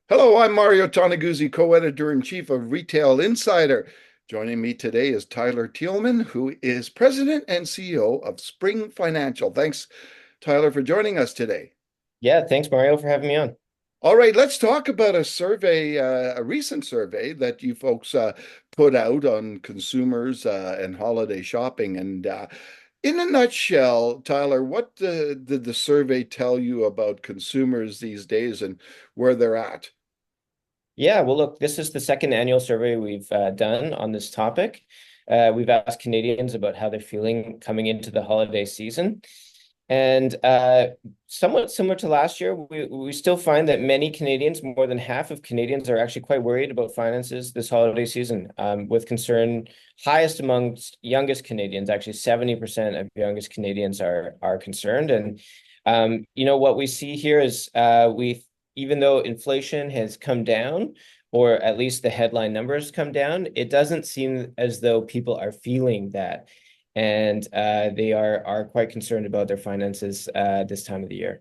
Hello, I'm Mario Toneguzzi, co-editor-in-chief of Retail Insider. Joining me today is Tyler Thielmann, who is president and CEO of Spring Financial. Thanks, Tyler, for joining us today. Yeah, thanks, Mario, for having me on. All right, let's talk about a survey, a recent survey that you folks put out on consumers and holiday shopping. And in a nutshell, Tyler, what did the survey tell you about consumers these days and where they're at? Yeah, well, look, this is the second annual survey we've done on this topic. We've asked Canadians about how they're feeling coming into the holiday season. And somewhat similar to last year, we still find that many Canadians, more than half of Canadians, are actually quite worried about finances this holiday season, with concern highest amongst youngest Canadians. Actually, 70% of youngest Canadians are concerned. And what we see here is even though inflation has come down, or at least the headline numbers come down, it doesn't seem as though people are feeling that, and they are quite concerned about their finances this time of the year.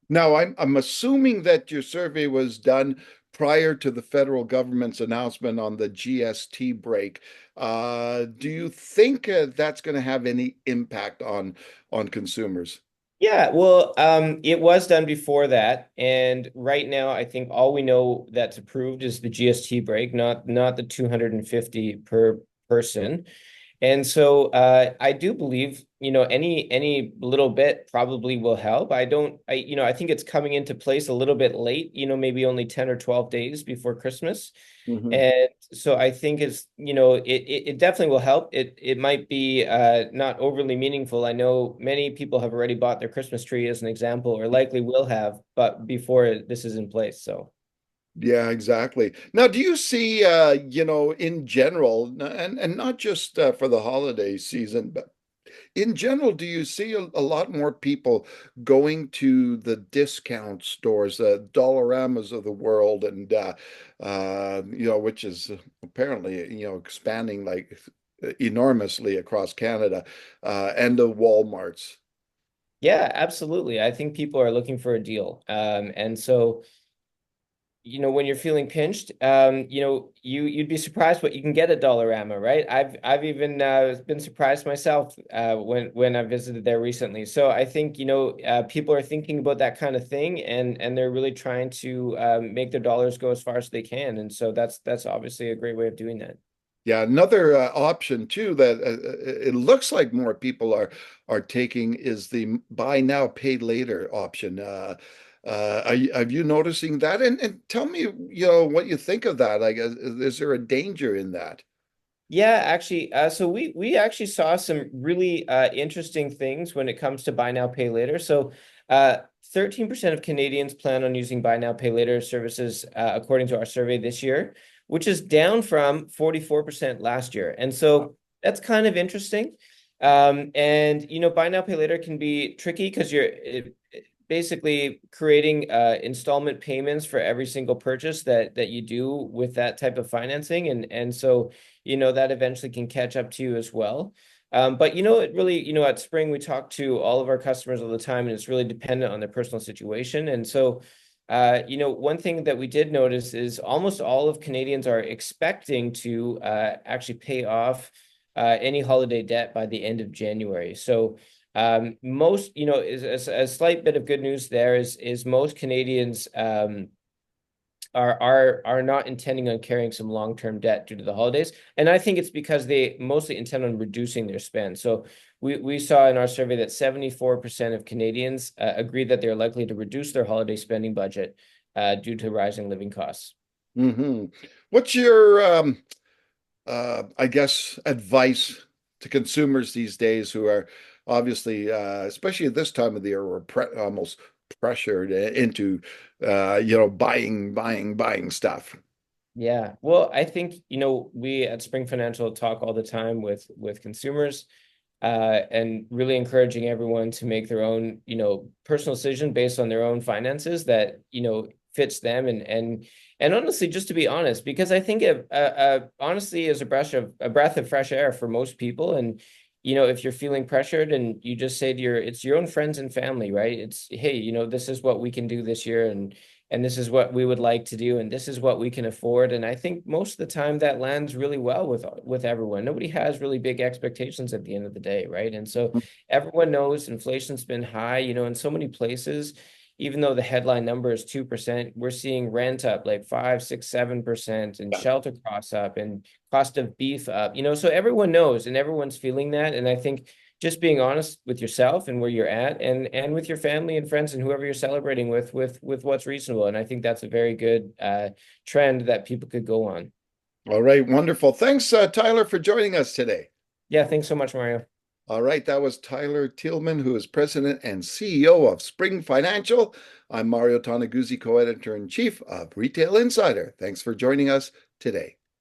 Now, I'm assuming that your survey was done prior to the federal government's announcement on the GST break. Do you think that's going to have any impact on consumers? Yeah, well, it was done before that, and right now I think all we know that's approved is the GST break, not the 250 per person. And so I do believe, any little bit probably will help. I think it's coming into place a little bit late, maybe only 10 or 12 days before Christmas. Mhm. And so I think it definitely will help. It might be not overly meaningful. I know many people have already bought their Christmas tree as an example, or likely will have, but before this is in place. So. Yeah, exactly. Now, do you see, in general, and not just for the holiday season, but in general, do you see a lot more people going to the discount stores, the Dollaramas of the world, and which is apparently expanding like enormously across Canada, and the Walmarts? Yeah, absolutely. I think people are looking for a deal. And so when you're feeling pinched, you'd be surprised what you can get at Dollarama, right? I've even been surprised myself when I visited there recently. So I think people are thinking about that kind of thing, and they're really trying to make their dollars go as far as they can, and so that's obviously a great way of doing that. Yeah, another option too that it looks like more people are taking is the buy now, pay later option. Have you noticing that? And tell me, what you think of that. I guess is there a danger in that? Yeah, actually, so we actually saw some really interesting things when it comes to buy now, pay later. So, 13% of Canadians plan on using buy now, pay later services, according to our survey this year, which is down from 44% last year. And so that's kind of interesting. And buy now, pay later can be tricky because basically creating installment payments for every single purchase that you do with that type of financing, and so that eventually can catch up to you as well. But it really, at Spring, we talk to all of our customers all the time, and it's really dependent on their personal situation. And so one thing that we did notice is almost all of Canadians are expecting to actually pay off any holiday debt by the end of January. So most, is a slight bit of good news there is most Canadians are not intending on carrying some long-term debt due to the holidays. And I think it's because they mostly intend on reducing their spend. So we saw in our survey that 74% of Canadians agree that they're likely to reduce their holiday spending budget due to rising living costs. Hmm. What's your I guess, advice to consumers these days who are obviously, especially at this time of the year, we're almost pressured into, buying stuff. Yeah. Well, I think, we at Spring Financial talk all the time with consumers, and really encouraging everyone to make their own, personal decision based on their own finances that, fits them, and honestly, just to be honest, because I think honestly is a breath of fresh air for most people. And if you're feeling pressured and you just say to it's your own friends and family, right? It's, hey, this is what we can do this year, and this is what we would like to do, and this is what we can afford. And I think most of the time that lands really well with everyone. Nobody has really big expectations at the end of the day, right? And so everyone knows inflation's been high, in so many places. Even though the headline number is 2%, we're seeing rent up like 5, 6, 7%, and Yeah. shelter costs up, and cost of beef up. So everyone knows and everyone's feeling that. And I think just being honest with yourself and where you're at, and with your family and friends and whoever you're celebrating with what's reasonable. And I think that's a very good trend that people could go on. All right, wonderful. Thanks, Tyler, for joining us today. Yeah, thanks so much, Mario. All right, that was Tyler Thielmann, who is president and CEO of Spring Financial. I'm Mario Toneguzzi, co-editor in chief of Retail Insider. Thanks for joining us today.